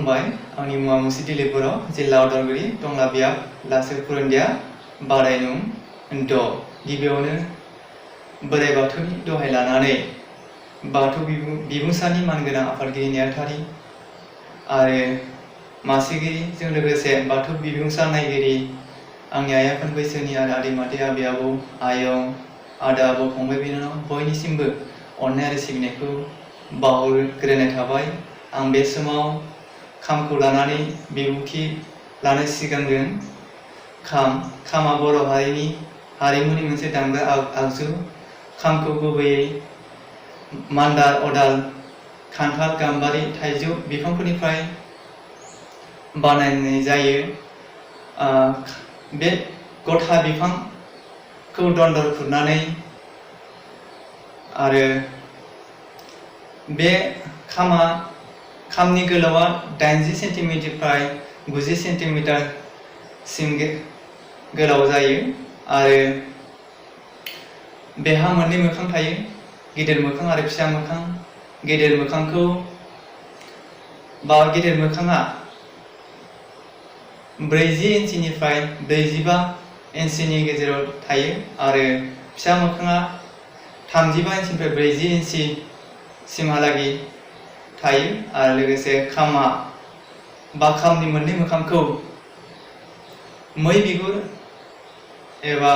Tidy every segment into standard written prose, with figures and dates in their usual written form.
खुलुमबाय आंनि मुङा मुसि दिलीप बर' जिल्ला उदालगुरि टंला बियाब लासो फोरोंदिया बारायनुं द' गिबियावनो बोराइ बाथौनि दहाय लानानै बाथौ बिबुंसारनि मानगोनां आफादगिरि नेहाथारि आरो मासिगिरिजों लोगोसे बाथौ बिबुंसार नायगिरि आंनि आइ आफानि बैसोनि आरो आदै मादै आबै आबौ आयं आदा आबौ फंबाय बिनानाव बयनिसिमबो अननाय आरो सिबिनायखौ बावहरग्रोनाय थाबाय। आं बे समाव खामखौ लानानै बिबुंथि लानो सिगांदों। खामा बर' हारिमुनि मोनसे दामग्रा आगजु। खामखौ गुबैयै मान्दार अदाल खान्थाल गाम्बारि थाइजौ बिफांफोरनिफ्राय बानायनाय जायो। बे गथा बिफांखौ दन्दर खुरनानै आरो बे खामनि गोलावआ 80 सेन्टिमिटारनिफ्राय 90 सेन्टिमिटारसिम गोलाव जायो आरो बेहा मोननै मोखां थायो, गेदेर मोखां आरो फिसा मोखां। गेदेर मोखाङा 40 इन्सिनिफ्राय 45 इन्सिनि गेजेराव थायो आरो फिसा मोखाङा 35 इन्सिनिफ्राय 40 इन्सि सिमहालागै थायो आरो लोगोसे खामनि मोननै मोखांखौ मै बिगुर एबा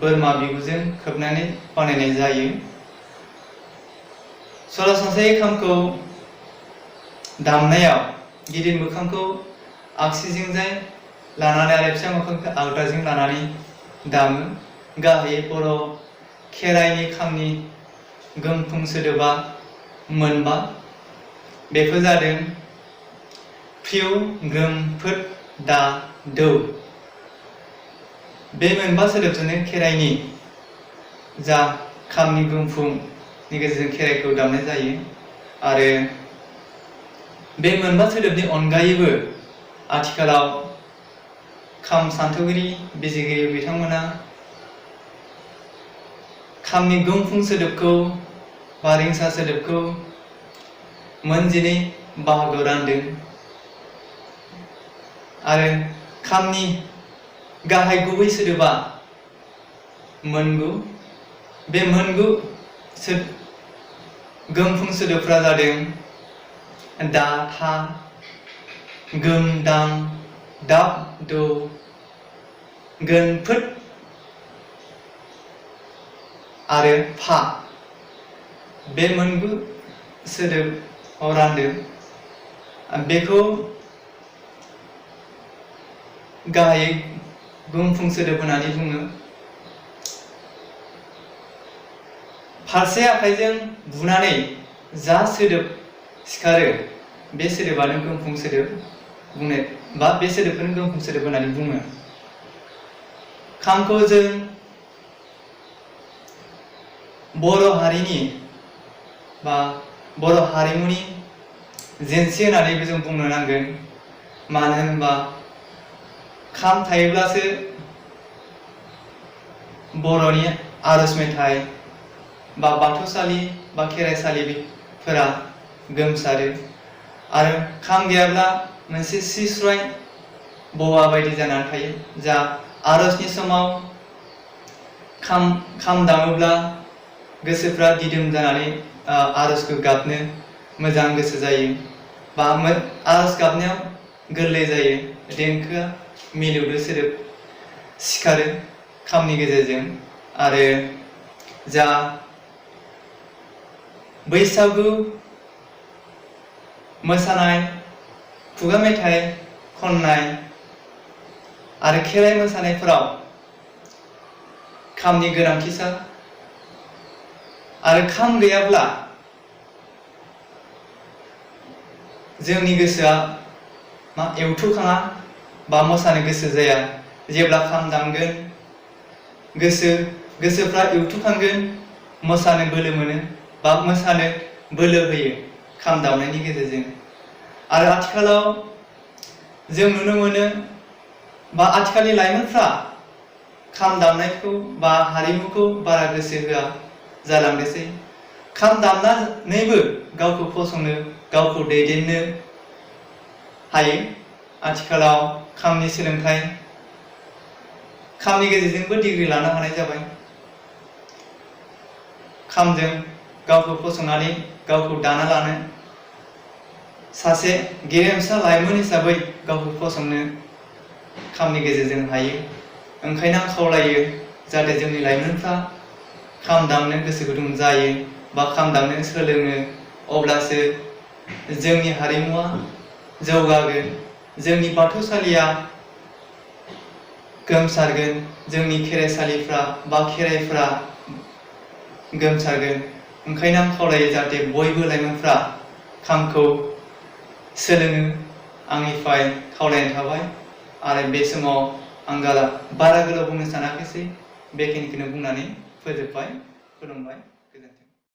बोरमा बिगुरजों खोबनानै बानायनाय जायो। सरासनस्रायै खामखौ दामनायाव गिदिर मोखांखौ आगसिजोंजाय लानानै आरो फिसा मोखांखौ आगदाजों लानानै दामो। गाहायै बर' खेराइनि खामनि गोमफुं सोदोबा मोनबा। बेफोर जादों फ्रिउ ग्रोम फोद दा दौ। बे मोनबा सोदोबजोंनो खेराइनि जा खामनि गोमफुंनि गेजेरजों खेराइखौ दामनाय जायो आरो बे मोनबा सोदोबनि अनगायैबो आथिखालाव खाम सान्थौगिरि बिजिगिरि बिथांमोना खामनि गोमफुं सोदोबखौ बा रिंसार सोदोबखौ मोनजिनै बाहागोआव रानदों आरो खामनि गाहाय गुबै सोदोबा मोनगु। बे मोनगु गोमफुं सोदोबफ्रा जादों दा था गोम दां दाब दौ गोन फोद आरो फा। बे मोनगु सोदोबाव रानदों। बेखौ गाहायै गोमफुं सोदोब होननानै बुङो। फारसे आखाइजों बुनानै जा सोदोब सिखारो बे सोदोबानो गोमफुं सोदोब बुंनाय बा बे सोदोबखौनो गोमफुं सोदोब होननानै बुङो। खामखौ जों बर' हारिनि बा बर' हारिमुनि जेनसि होननानैबो जों बुंनो नांगोन। मानो होनोबा खाम थायोब्लासो बर'नि आरज मेथाइ बा बाथौसालि बा खेराइसालिफोरा गोमसारो आरो खाम गैयाब्ला मोनसे स्रिस्राय बवा बायदि जानानै थायो। जा आरजनि समाव खाम दामोब्ला गोसोफ्रा दिदोम जानानै आरजखौ गाबनो मोजां गोसो जायो बा आरज गाबनायाव गोरलै जायो। देंखोआ मिलौदो सोदोब सिखारो खामनि गेजेरजों आरो जा बैसागु मोसानाय खुगा मेथाइ खननाय आरो खेराइ मोसानायफोराव खामनि गोनांथिथार आरो खाम गैयाब्ला जोंनि गोसोआ एवथुखाङा बा मोसानो गोसो जाया। जेब्ला खाम दामगोन गोसोफ्रा एवथुखांगोन, मोसानो बोलो मोनो बा मोसानो बोलो होयो खाम दामनायनि गेजेरजों। आरो आथिखालाव जों नुनो मोनो बा आथिखालनि लाइमोनफ्रा खाम दामनायखौ बा हारिमुखौ बारा गोसो होआ जालांदोंसै। खाम दामनानैबो गावखौ फसंनो गावखौ दैदेननो हायो। आथिखालाव खामनि सोलोंथाइ, खामनि गेजेरजोंबो डिग्री लानो हानाय जाबाय। खामजों गावखौ फसंनानै गावखौ दाना लानो, सासे गेरेमसा लाइमोन हिसाबै गावखौ फसंनो खामनि गेजेरजों हायो। ओंखायनो आं खावलायो जाहाथे जोंनि लाइमोनफ्रा खाम दामनो गोसो गुदुं जायो बा खाम दामनो सोलोङो, अब्लासो जोंनि हारिमुआ जौगागोन, जोंनि बाथौसालिया गोमसारगोन, जोंनि खेराइसालिफ्रा बा खेराइफ्रा गोमसारगोन। ओंखायनो आं खावलायो जाहाथे बयबो लाइमोनफ्रा खामखौ सोलोङो, आंनिफ्राय खावलायनाय थाबाय। आरो बे समाव आं बारा गोलाव बुंनो सानाखिसै, बेखिनिखौनो बुंनानै फोजोबबाय। खुलुमबाय।